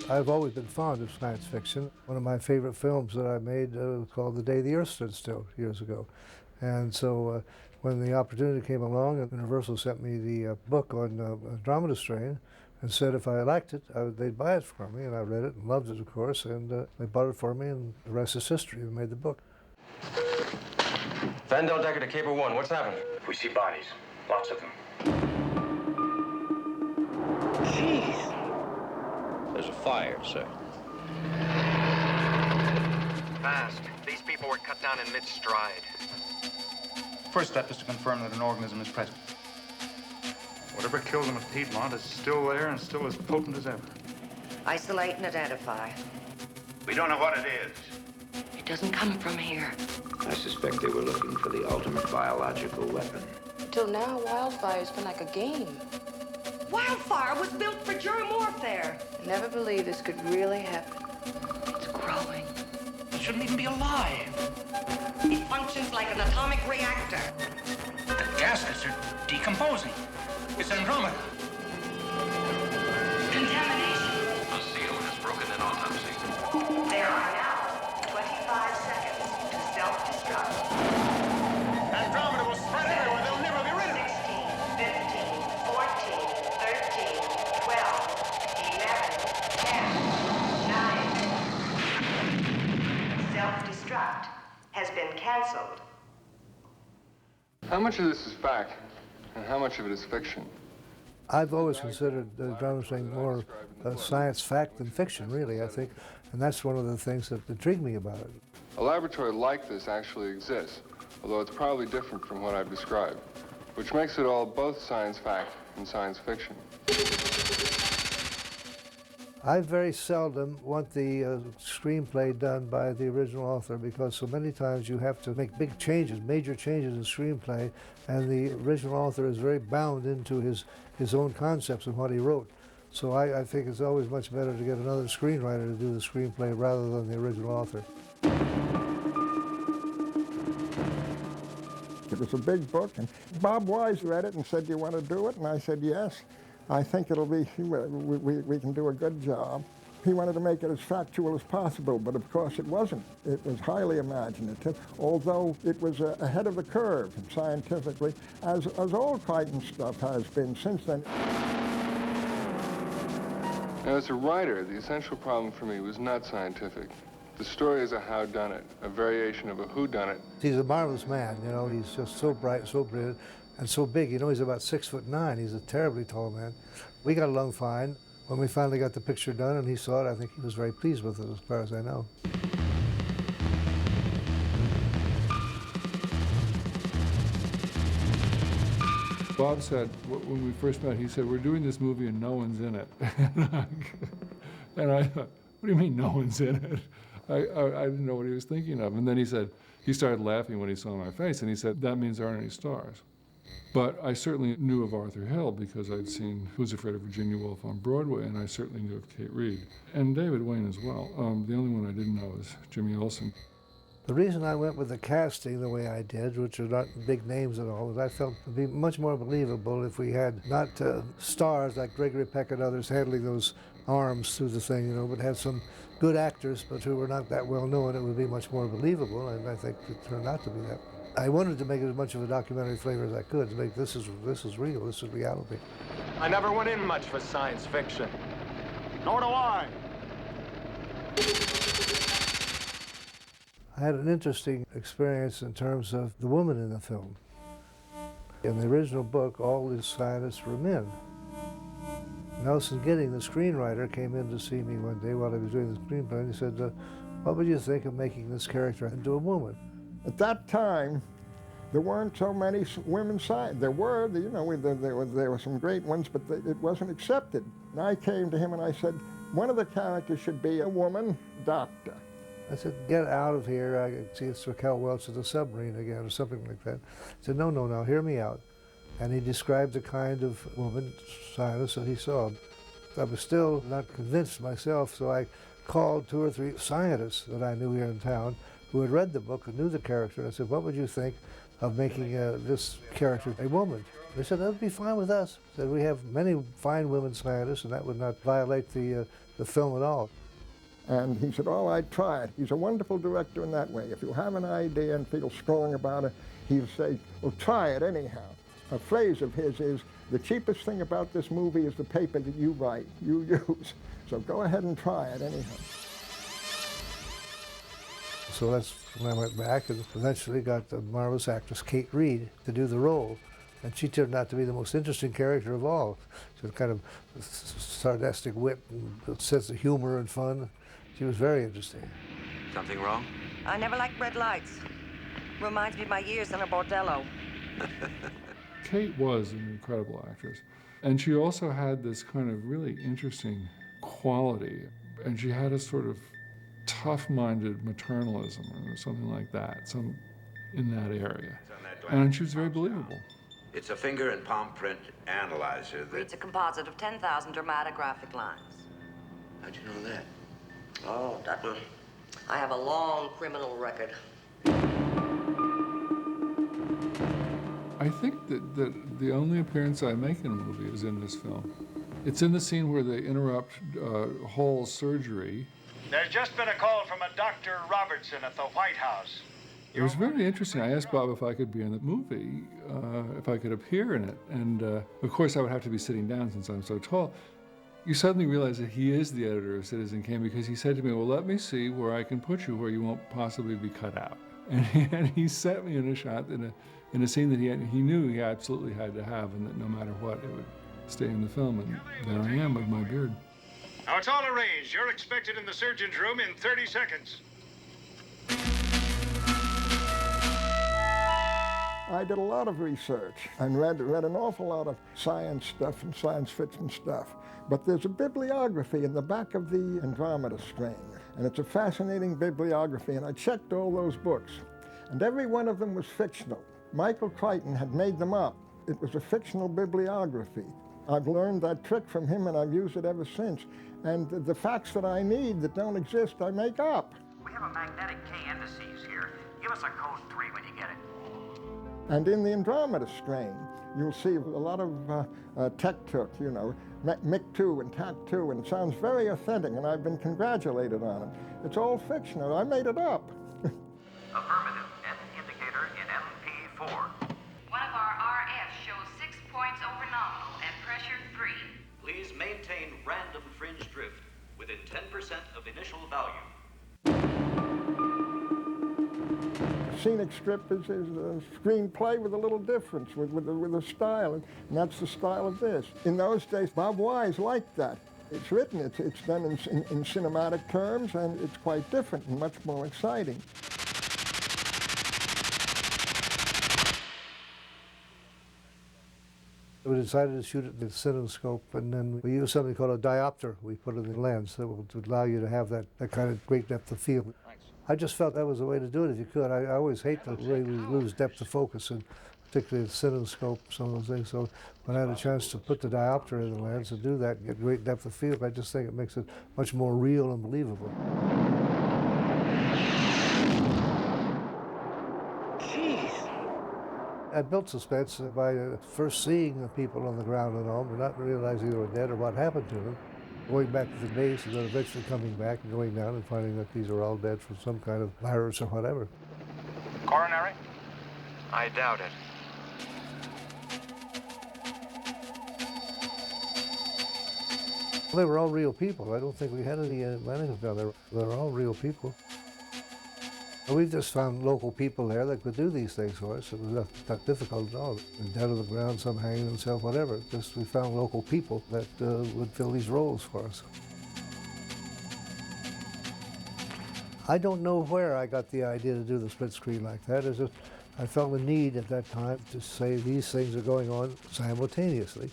I've always been fond of science fiction. One of my favorite films that I made was called The Day the Earth Stood Still years ago. And so when the opportunity came along, Universal sent me the book on Andromeda Strain and said if I liked it, they'd buy it for me. And I read it and loved it, of course, and they bought it for me, and the rest is history. We made the book. Vandal Decker to Cable 1, what's happening? We see bodies, lots of them. Jeez. There's a fire, sir. Fast. These people were cut down in mid-stride. First step is to confirm that an organism is present. Whatever killed them at Piedmont is still there and still as potent as ever. Isolate and identify. We don't know what it is. It doesn't come from here. I suspect they were looking for the ultimate biological weapon. Till now, wildfire's been like a game. Wildfire was built for germ warfare. I never believed this could really happen. It's growing. It shouldn't even be alive. It functions like an atomic reactor. The gases are decomposing. It's Andromeda. Contamination. A seal has broken an autopsy. There are now 25 seconds to self-destruct. Andromeda will spread everywhere. They'll never be rid of it. 16, 15, 14, 13, 12, 11, 10, 9. Self-destruct has been canceled. How much of this is fact, and how much of it is fiction? I've always considered Andromeda Strain more science fact than fiction, really, I think. And that's one of the things that intrigued me about it. A laboratory like this actually exists, although it's probably different from what I've described, which makes it all both science fact and science fiction. I very seldom want the screenplay done by the original author, because so many times you have to make big changes, major changes in screenplay, and the original author is very bound into his own concepts and what he wrote. So I think it's always much better to get another screenwriter to do the screenplay rather than the original author. It was a big book, and Bob Wise read it and said, "Do you want to do it?" And I said, "Yes. I think it'll be, we can do a good job." He wanted to make it as factual as possible, but of course it wasn't. It was highly imaginative, although it was ahead of the curve scientifically, as all Crichton stuff has been since then. Now, as a writer, the essential problem for me was not scientific. The story is a howdunit, a variation of a whodunit. He's a marvelous man, you know. He's just so bright, so brilliant, and so big. You know, he's about 6'9". He's a terribly tall man. We got along fine. When we finally got the picture done and he saw it, I think he was very pleased with it, as far as I know. Bob said, when we first met, he said, "We're doing this movie and no one's in it." And I thought, "What do you mean no one's in it?" I didn't know what he was thinking of. And then he said, he started laughing when he saw my face, and he said, "That means there aren't any stars." But I certainly knew of Arthur Hill because I'd seen Who's Afraid of Virginia Woolf on Broadway, and I certainly knew of Kate Reed. And David Wayne as well. The only one I didn't know was Jimmy Olsen. The reason I went with the casting the way I did, which are not big names at all, is I felt it would be much more believable if we had not stars like Gregory Peck and others handling those arms through the thing, you know, but had some good actors, but who were not that well known. It would be much more believable, and I think it turned out to be that. I wanted to make it as much of a documentary flavor as I could, to make this is real, this is reality. I never went in much for science fiction. Nor do I. I had an interesting experience in terms of the woman in the film. In the original book, all the scientists were men. Nelson Gidding, the screenwriter, came in to see me one day while I was doing the screenplay, and he said, "What would you think of making this character into a woman?" At that time, there weren't so many women scientists. There were, you know, there were some great ones, but it wasn't accepted. And I came to him and I said, one of the characters should be a woman doctor. I said, "Get out of here. I can see it's Raquel Welch of the submarine again," or something like that. He said, No, hear me out." And he described the kind of woman scientist that he saw. I was still not convinced myself, so I called 2 or 3 scientists that I knew here in town who had read the book and knew the character. And I said, "What would you think of making this character a woman. They said that would be fine with us. Said we have many fine women scientists, and that would not violate the film at all. And he said, "Oh, I'd try it." He's a wonderful director in that way. If you have an idea and feel strong about it, he'll say, "Well, try it anyhow." A phrase of his is, "The cheapest thing about this movie is the paper that you write, you use. So go ahead and try it anyhow." So that's when I went back and eventually got the marvelous actress Kate Reed to do the role. And she turned out to be the most interesting character of all. She had kind of sarcastic wit and a sense of humor and fun. She was very interesting. Something wrong? I never liked red lights. Reminds me of my years in a bordello. Kate was an incredible actress. And she also had this kind of really interesting quality. And she had a sort of tough-minded maternalism or something like that, in that area. And she was very believable. It's a finger and palm print analyzer It's a composite of 10,000 dermatographic lines. How'd you know that? Oh, that one. I have a long criminal record. I think that the only appearance I make in a movie is in this film. It's in the scene where they interrupt Hall's surgery. There's just been a call from a Dr. Robertson at the White House. It was very interesting. I asked Bob if I could be in the movie, if I could appear in it. And of course, I would have to be sitting down since I'm so tall. You suddenly realize that he is the editor of Citizen Kane because he said to me, "Well, let me see where I can put you where you won't possibly be cut out." And he set me in a shot in a scene that he knew he absolutely had to have, and that no matter what, it would stay in the film. And there I am with my beard. Now, it's all arranged. You're expected in the surgeon's room in 30 seconds. I did a lot of research and read an awful lot of science stuff and science fiction stuff. But there's a bibliography in the back of the Andromeda Strain, and it's a fascinating bibliography, and I checked all those books, and every one of them was fictional. Michael Crichton had made them up. It was a fictional bibliography. I've learned that trick from him, and I've used it ever since. And the facts that I need that don't exist, I make up. We have a magnetic K indices here. Give us a code 3 when you get it. And in the Andromeda Strain, you'll see a lot of tech-tuk, you know, MiG-2 and TAC-2, and it sounds very authentic, and I've been congratulated on it. It's all fictional. I made it up. Affirmative. N indicator in MP4. One of our RFs shows 6 points over nominal and pressure 3. Please maintain random fringe drift within 10% of initial value. Scenic strip is a screenplay with a little difference, with a style, and that's the style of this. In those days, Bob Wise liked that. It's written, it's done in cinematic terms, and it's quite different and much more exciting. We decided to shoot it with cinescope, and then we used something called a diopter. We put it in the lens that would allow you to have that kind of great depth of field. I just felt that was the way to do it if you could. I always hate the way we lose depth of focus, and particularly the cinescope, some of those things. So when I had a chance to put the diopter in the lens and do that and get great depth of field, I just think it makes it much more real and believable. I built suspense by first seeing the people on the ground and all, but not realizing they were dead or what happened to them. Going back to the base and then eventually coming back and going down and finding that these are all dead from some kind of virus or whatever. Coronary? I doubt it. They were all real people. I don't think we had any mannequins down there. They were all real people. We just found local people there that could do these things for us. It was not difficult at all. Dead on the ground, some hanging themselves, whatever. Just we found local people that would fill these roles for us. I don't know where I got the idea to do the split screen like that. It's just, I felt the need at that time to say these things are going on simultaneously.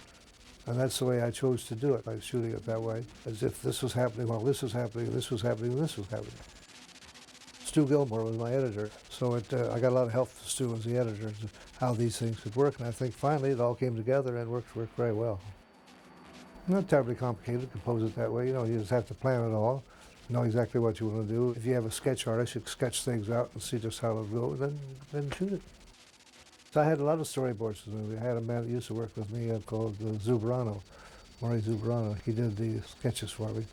And that's the way I chose to do it, by shooting it that way, as if this was happening while this was happening, and this was happening, and this was happening. Stu Gilmore was my editor, so I got a lot of help from Stu as the editor as to how these things could work, and I think finally it all came together and worked very well. Not terribly complicated to compose it that way, you know, you just have to plan it all, know exactly what you want to do. If you have a sketch artist, you sketch things out and see just how it'll go, and then shoot it. So I had a lot of storyboards for the movie. I had a man that used to work with me called Zubrano, Maury Zubrano. He did the sketches for me.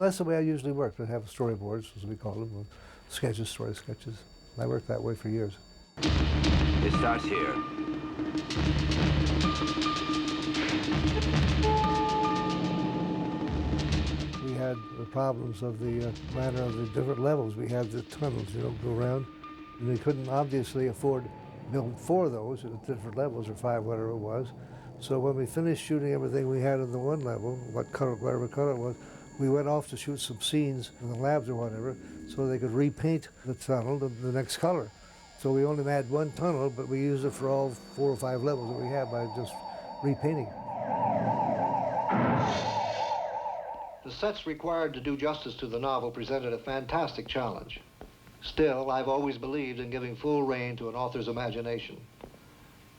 That's the way I usually work. I have storyboards, as we call them, sketches, story sketches. I worked that way for years. It starts here. We had the problems of the matter of the different levels. We had the tunnels, go around. And we couldn't obviously afford to build 4 of those at different levels, or 5, whatever it was. So when we finished shooting everything we had on the one level, whatever color it was, we went off to shoot some scenes in the labs or whatever, so they could repaint the tunnel to the next color. So we only had 1 tunnel, but we used it for all 4 or 5 levels that we had by just repainting. The sets required to do justice to the novel presented a fantastic challenge. Still, I've always believed in giving full rein to an author's imagination.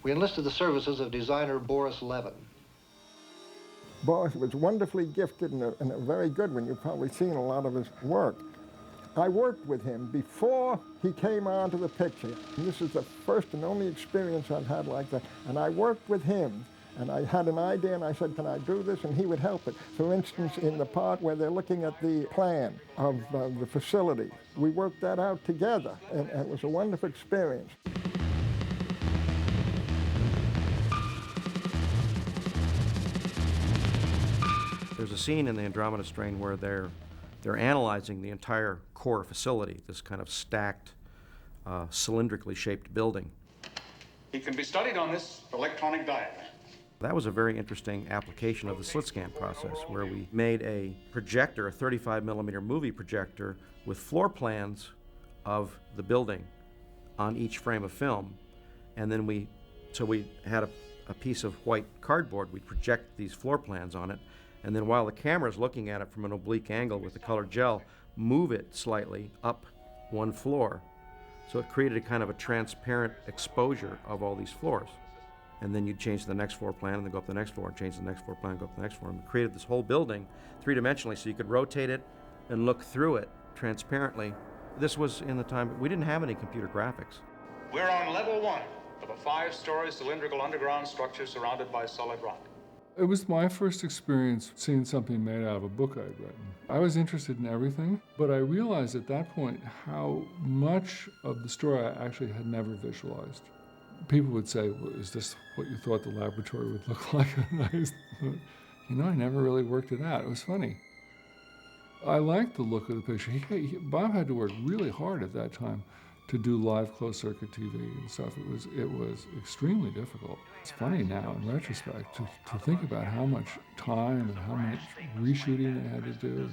We enlisted the services of designer Boris Levin. Boris was wonderfully gifted and a very good one. You've probably seen a lot of his work. I worked with him before he came onto the picture. And this is the first and only experience I've had like that. And I worked with him, and I had an idea, and I said, can I do this? And he would help it. For instance, in the part where they're looking at the plan of the facility, we worked that out together, and it was a wonderful experience. There's a scene in the Andromeda Strain where they're analyzing the entire core facility, this kind of stacked, cylindrically shaped building. He can be studied on this electronic diagram. That was a very interesting application of the slit scan process, where we made a projector, a 35mm movie projector, with floor plans of the building on each frame of film. And then we had a piece of white cardboard. We'd project these floor plans on it, and then while the camera's looking at it from an oblique angle with the colored gel, move it slightly up 1 floor. So it created a kind of a transparent exposure of all these floors. And then you'd change the next floor plan and then go up the next floor and change the next floor plan and go up the next floor. And we created this whole building 3-dimensionally so you could rotate it and look through it transparently. This was in the time, we didn't have any computer graphics. We're on level 1 of a 5-story cylindrical underground structure surrounded by solid rock. It was my first experience seeing something made out of a book I'd written. I was interested in everything, but I realized at that point how much of the story I actually had never visualized. People would say, well, is this what you thought the laboratory would look like? And I never really worked it out. It was funny. I liked the look of the picture. Bob had to work really hard at that time to do live closed-circuit TV and stuff. It was extremely difficult. It's funny now, in retrospect, to think about how much time and how much reshooting they had to do.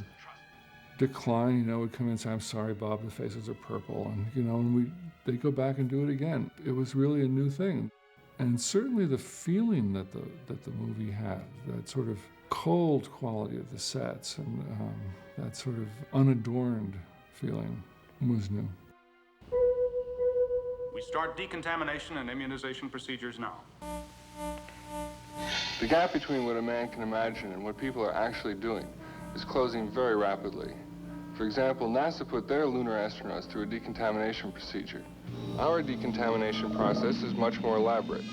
Dick Klein, would come in and say, I'm sorry, Bob, the faces are purple. And, they'd go back and do it again. It was really a new thing. And certainly the feeling that the movie had, that sort of cold quality of the sets and that sort of unadorned feeling was new. We start decontamination and immunization procedures now. The gap between what a man can imagine and what people are actually doing is closing very rapidly. For example, NASA put their lunar astronauts through a decontamination procedure. Our decontamination process is much more elaborate.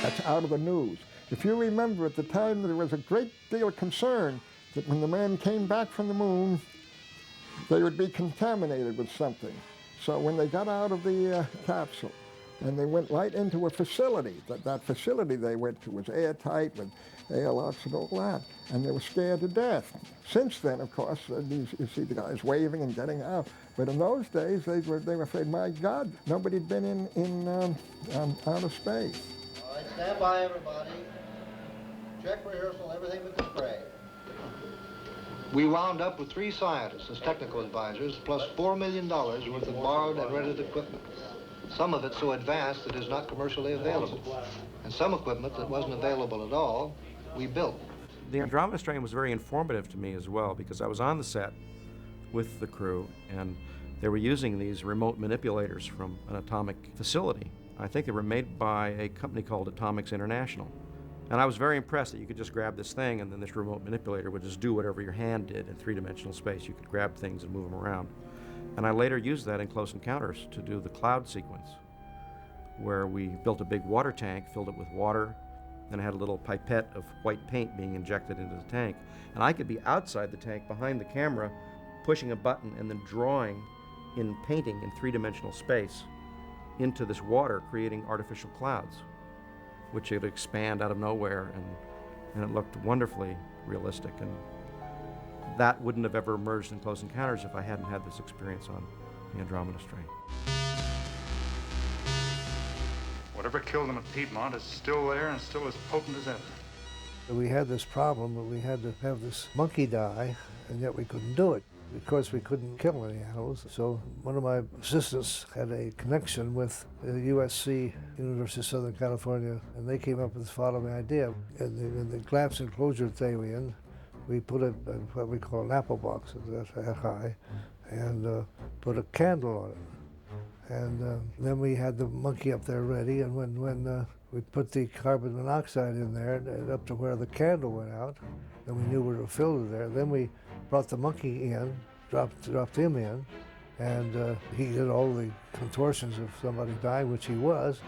That's out of the news. If you remember, at the time, there was a great deal of concern that when the man came back from the moon, they would be contaminated with something. So when they got out of the capsule and they went right into a facility, that facility they went to was airtight with airlocks and all that, and they were scared to death. Since then, of course, you see the guys waving and getting out. But in those days, they were afraid, my God, nobody'd been in outer space. All right, stand by, everybody. Check rehearsal, everything but the spray. We wound up with 3 scientists as technical advisors, plus $4 million worth of borrowed and rented equipment. Some of it so advanced that is not commercially available. And some equipment that wasn't available at all, we built. The Andromeda Strain was very informative to me as well, because I was on the set with the crew and they were using these remote manipulators from an atomic facility. I think they were made by a company called Atomics International. And I was very impressed that you could just grab this thing and then this remote manipulator would just do whatever your hand did in 3-dimensional space. You could grab things and move them around. And I later used that in Close Encounters to do the cloud sequence, where we built a big water tank, filled it with water, and had a little pipette of white paint being injected into the tank. And I could be outside the tank behind the camera, pushing a button and then drawing in painting in three-dimensional space into this water, creating artificial clouds, which would expand out of nowhere, and it looked wonderfully realistic. And that wouldn't have ever emerged in Close Encounters if I hadn't had this experience on the Andromeda Strain. Whatever killed them at Piedmont is still there and still as potent as ever. We had this problem that we had to have this monkey die, and yet we couldn't do it. Of course, we couldn't kill any animals, so one of my assistants had a connection with the USC, University of Southern California, and they came up with the following idea. In the glass enclosure that they were in, we put what we call an apple box that high, and put a candle on it. And then we had the monkey up there ready, and when we put the carbon monoxide in there, and up to where the candle went out, then we knew we were filled there. Then we brought the monkey in, dropped him in, and he did all the contortions of somebody dying, which he was.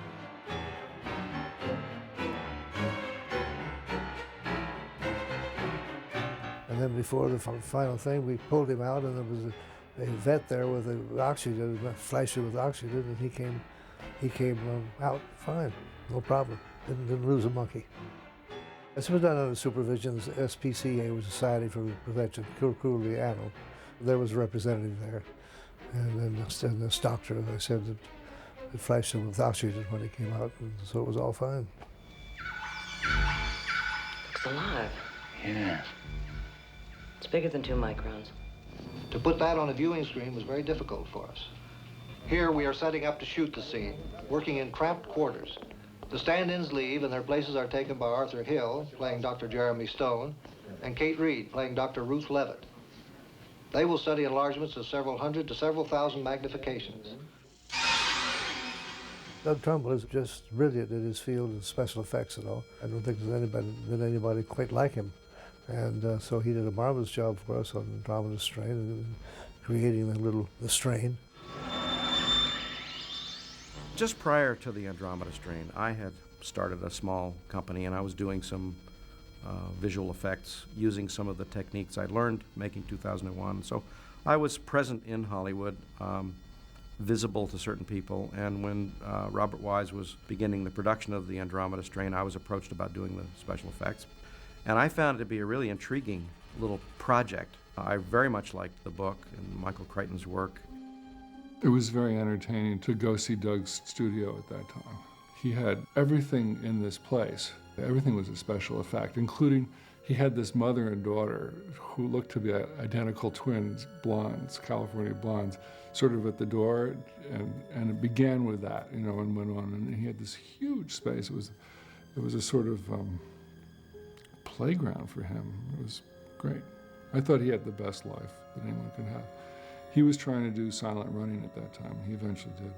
And then before the final thing, we pulled him out, and there was a vet there with the oxygen, flashed it with oxygen, and he came out fine, no problem. Didn't lose a monkey. This was done under supervision. The SPCA was Society for the Prevention of Cruelty to Animals. There was a representative there, and then this doctor, as I said, it flashed him with oxygen when he came out, and so it was all fine. Looks alive. Yeah. It's bigger than 2 microns. To put that on a viewing screen was very difficult for us. Here we are setting up to shoot the scene, working in cramped quarters. The stand-ins leave, and their places are taken by Arthur Hill, playing Dr. Jeremy Stone, and Kate Reed, playing Dr. Ruth Levitt. They will study enlargements of several hundred to several thousand magnifications. Doug Trumbull is just brilliant in his field of special effects and all. I don't think there's been anybody quite like him. And so he did a marvelous job for us on Andromeda Strain and creating the strain. Just prior to the Andromeda Strain, I had started a small company, and I was doing some visual effects using some of the techniques I learned making 2001. So I was present in Hollywood, visible to certain people, and when Robert Wise was beginning the production of the Andromeda Strain, I was approached about doing the special effects. And I found it to be a really intriguing little project. I very much liked the book and Michael Crichton's work. It was very entertaining to go see Doug's studio at that time. He had everything in this place. Everything was a special effect, including he had this mother and daughter who looked to be identical twins, blondes, California blondes, sort of at the door, and it began with that, and went on. And he had this huge space. It was a sort of playground for him. It was great. I thought he had the best life that anyone could have. He was trying to do silent running at that time. He eventually did.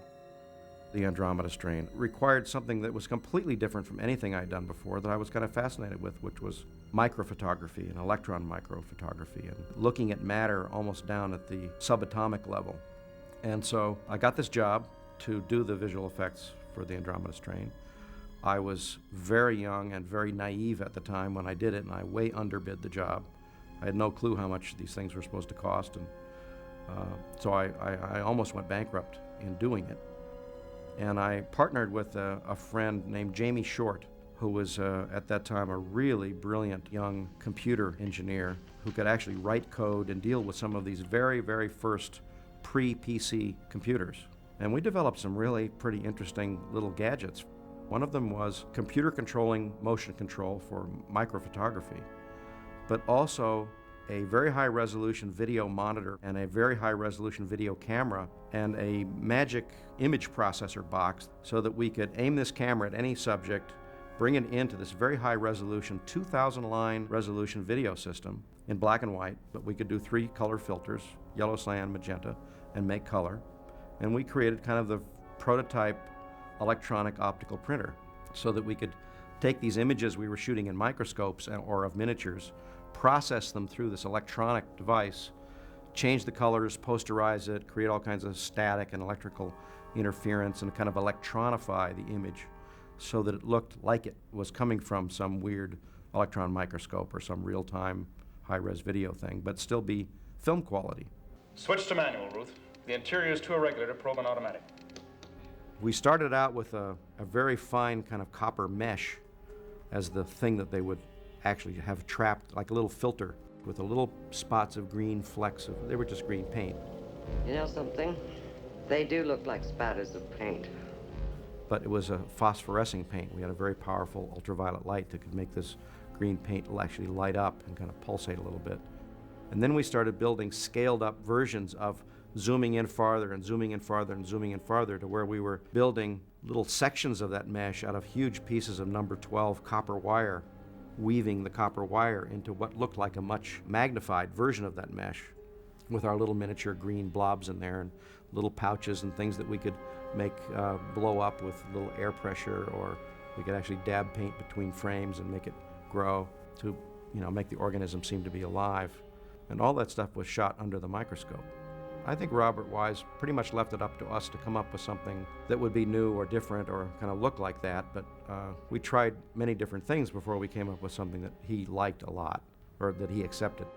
The Andromeda Strain required something that was completely different from anything I'd done before that I was kind of fascinated with, which was microphotography and electron microphotography and looking at matter almost down at the subatomic level. And so I got this job to do the visual effects for the Andromeda Strain. I was very young and very naive at the time when I did it, and I way underbid the job. I had no clue how much these things were supposed to cost, and so I almost went bankrupt in doing it. And I partnered with a friend named Jamie Short, who was at that time a really brilliant young computer engineer who could actually write code and deal with some of these very, very first pre-PC computers. And we developed some really pretty interesting little gadgets. One of them was computer controlling motion control for microphotography, but also a very high resolution video monitor and a very high resolution video camera and a magic image processor box so that we could aim this camera at any subject, bring it into this very high resolution 2,000 line resolution video system in black and white, but we could do 3 color filters, yellow, cyan, magenta, and make color. And we created kind of the prototype electronic optical printer so that we could take these images we were shooting in microscopes or of miniatures, process them through this electronic device change the colors, posterize it, create all kinds of static and electrical interference, and kind of electronify the image so that it looked like it was coming from some weird electron microscope or some real-time high-res video thing, but still be film quality. Switch to manual, Ruth. The interior is too irregular to probe an automatic. We started out with a very fine kind of copper mesh as the thing that they would actually have trapped, like a little filter with a little spots of green flecks they were just green paint. You know something? They do look like spatters of paint. But it was a phosphorescing paint. We had a very powerful ultraviolet light that could make this green paint actually light up and kind of pulsate a little bit. And then we started building scaled up versions of zooming in farther and zooming in farther and zooming in farther to where we were building little sections of that mesh out of huge pieces of number 12 copper wire, weaving the copper wire into what looked like a much magnified version of that mesh with our little miniature green blobs in there and little pouches and things that we could make blow up with little air pressure, or we could actually dab paint between frames and make it grow to, make the organism seem to be alive. And all that stuff was shot under the microscope. I think Robert Wise pretty much left it up to us to come up with something that would be new or different or kind of look like that, but we tried many different things before we came up with something that he liked a lot, or that he accepted.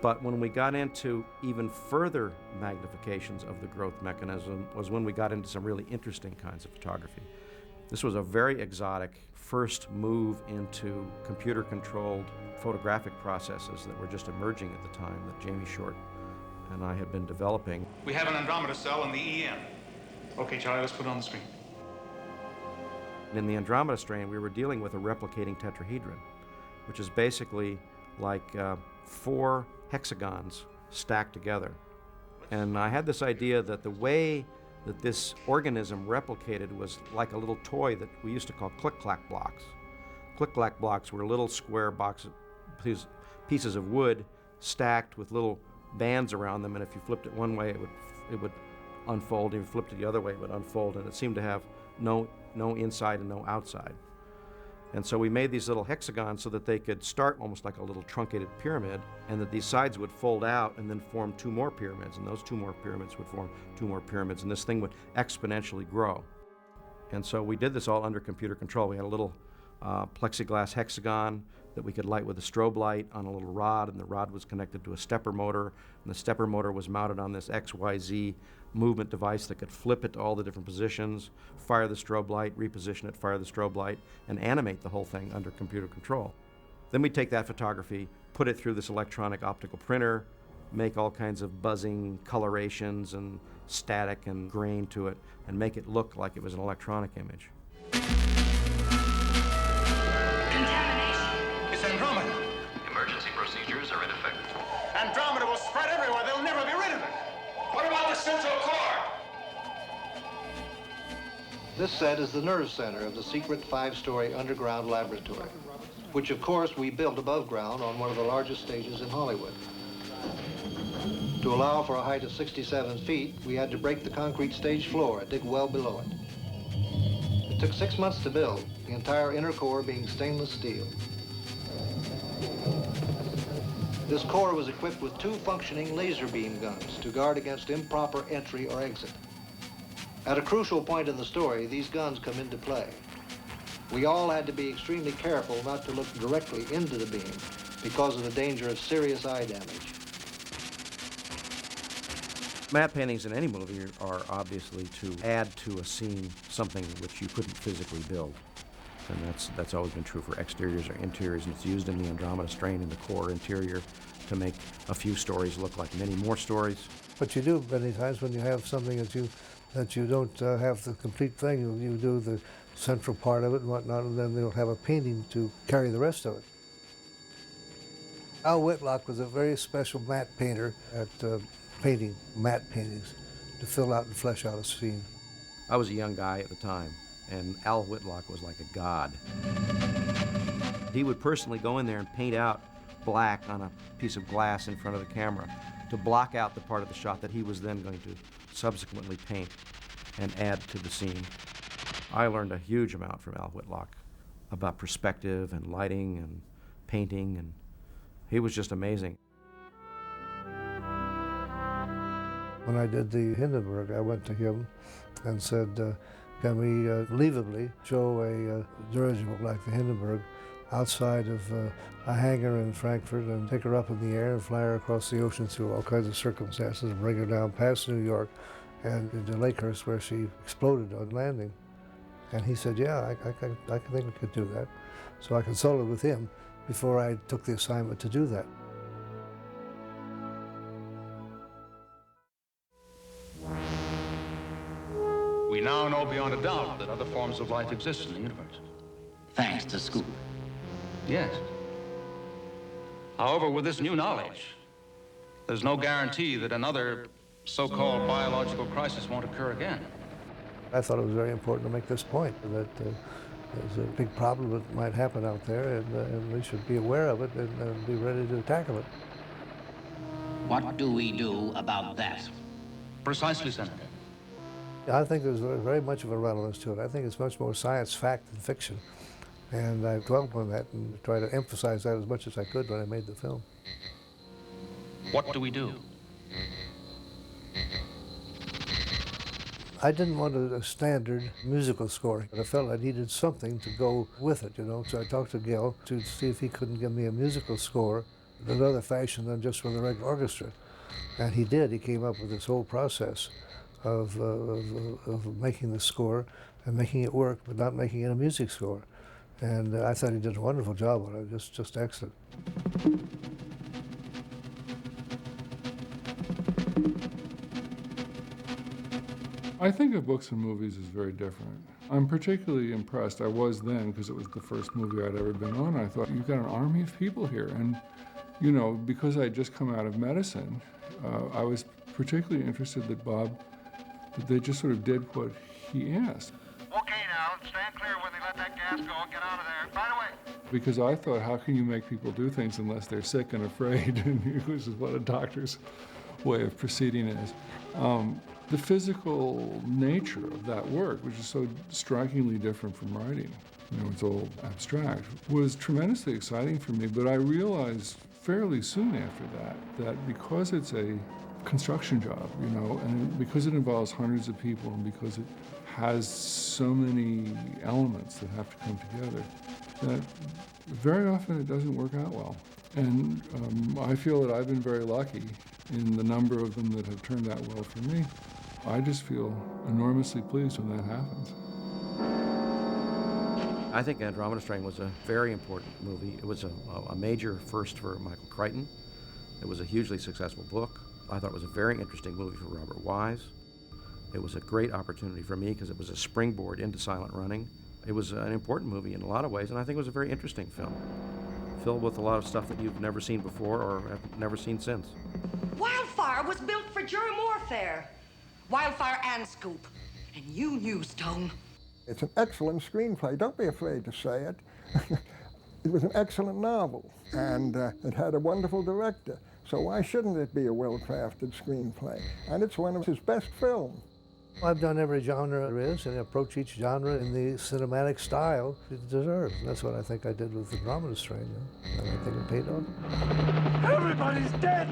But when we got into even further magnifications of the growth mechanism was when we got into some really interesting kinds of photography. This was a very exotic first move into computer-controlled photographic processes that were just emerging at the time that Jamie Short and I had been developing. We have an Andromeda cell in the EM. Okay, Charlie, let's put it on the screen. In the Andromeda strain, we were dealing with a replicating tetrahedron, which is basically like 4 hexagons stacked together. And I had this idea that the way that this organism replicated was like a little toy that we used to call click-clack blocks. Click-clack blocks were little square pieces of wood stacked with little bands around them, and if you flipped it one way, it would unfold, and if you flipped it the other way, it would unfold, and it seemed to have no inside and no outside. And so we made these little hexagons so that they could start almost like a little truncated pyramid, and that these sides would fold out and then form 2 more pyramids, and those 2 more pyramids would form 2 more pyramids, and this thing would exponentially grow. And so we did this all under computer control. We had a little plexiglass hexagon that we could light with a strobe light on a little rod, and the rod was connected to a stepper motor, and the stepper motor was mounted on this XYZ movement device that could flip it to all the different positions, fire the strobe light, reposition it, fire the strobe light, and animate the whole thing under computer control. Then we'd take that photography, put it through this electronic optical printer, make all kinds of buzzing colorations and static and grain to it, and make it look like it was an electronic image. It's Andromeda. Emergency procedures are in effect. Andromeda will spread everywhere. They'll never be rid of it. What about the central core? This set is the nerve center of the secret 5-story underground laboratory, which of course we built above ground on one of the largest stages in Hollywood. To allow for a height of 67 feet, we had to break the concrete stage floor and dig well below it. It took 6 months to build, the entire inner core being stainless steel. This core was equipped with 2 functioning laser beam guns to guard against improper entry or exit. At a crucial point in the story, these guns come into play. We all had to be extremely careful not to look directly into the beam because of the danger of serious eye damage. Matte paintings in any movie are obviously to add to a scene something which you couldn't physically build. And that's always been true for exteriors or interiors, and it's used in the Andromeda strain in the core interior to make a few stories look like many more stories. But you do many times when you have something that you don't have the complete thing, you do the central part of it and whatnot, and then they'll have a painting to carry the rest of it. Al Whitlock was a very special matte painter at painting matte paintings to fill out and flesh out a scene. I was a young guy at the time, and Al Whitlock was like a god. He would personally go in there and paint out black on a piece of glass in front of the camera to block out the part of the shot that he was then going to subsequently paint and add to the scene. I learned a huge amount from Al Whitlock about perspective and lighting and painting, and he was just amazing. When I did the Hindenburg, I went to him and said, can we believably show a dirigible like the Hindenburg outside of a hangar in Frankfurt and take her up in the air and fly her across the ocean through all kinds of circumstances and bring her down past New York and into Lakehurst where she exploded on landing. And he said, yeah, I think we could do that. So I consulted with him before I took the assignment to do that. We now know beyond a doubt that other forms of life exist in the universe. Thanks to Scoop. Yes. However, with this new knowledge, there's no guarantee that another so-called biological crisis won't occur again. I thought it was very important to make this point, that there's a big problem that might happen out there, and we should be aware of it and be ready to tackle it. What do we do about that? Precisely, Senator. I think there's very much of a relevance to it. I think it's much more science fact than fiction. And I dwelt on that and tried to emphasize that as much as I could when I made the film. What do we do? I didn't want a standard musical score, but I felt I needed something to go with it, you know. So I talked to Gil to see if he couldn't give me a musical score in another fashion than just for the regular orchestra. And he did. He came up with this whole process of making the score and making it work, but not making it a music score. And I thought he did a wonderful job on it, just excellent. I think of books and movies as very different. I'm particularly impressed, I was then, because it was the first movie I'd ever been on. I thought, you've got an army of people here. And, you know, because I'd just come out of medicine, I was particularly interested that they just sort of did what he asked. Okay, now, stand clear when they let that gas go. Get out of there. Right away. Because I thought, how can you make people do things unless they're sick and afraid? And this is what a doctor's way of proceeding is. The physical nature of that work, which is so strikingly different from writing, you know, it's all abstract, was tremendously exciting for me. But I realized fairly soon after that because it's a construction job, you know, and because it involves hundreds of people and because it has so many elements that have to come together, that very often it doesn't work out well. And I feel that I've been very lucky in the number of them that have turned out well for me. I just feel enormously pleased when that happens. I think Andromeda Strain was a very important movie. It was a major first for Michael Crichton. It was a hugely successful book. I thought it was a very interesting movie for Robert Wise. It was a great opportunity for me because it was a springboard into silent running. It was an important movie in a lot of ways, and I think it was a very interesting film, filled with a lot of stuff that you've never seen before or have never seen since. Wildfire was built for germ warfare. Wildfire and Scoop. And you knew, Stone. It's an excellent screenplay. Don't be afraid to say it. It was an excellent novel, and it had a wonderful director. So why shouldn't it be a well-crafted screenplay? And it's one of his best films. I've done every genre there is and approach each genre in the cinematic style it deserves. That's what I think I did with Andromeda Strain, you know? And I think it paid off. Everybody's dead!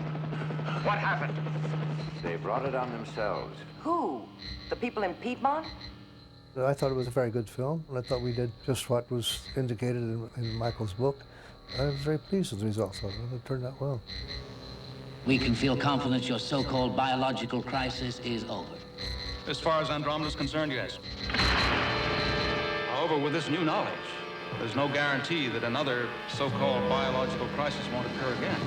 What happened? They brought it on themselves. Who? The people in Piedmont? I thought it was a very good film, and I thought we did just what was indicated in Michael's book. I was very pleased with the results of it. It turned out well. We can feel confident your so-called biological crisis is over. As far as Andromeda's concerned, yes. However, with this new knowledge, there's no guarantee that another so-called biological crisis won't occur again.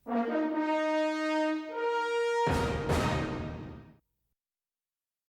Thank you.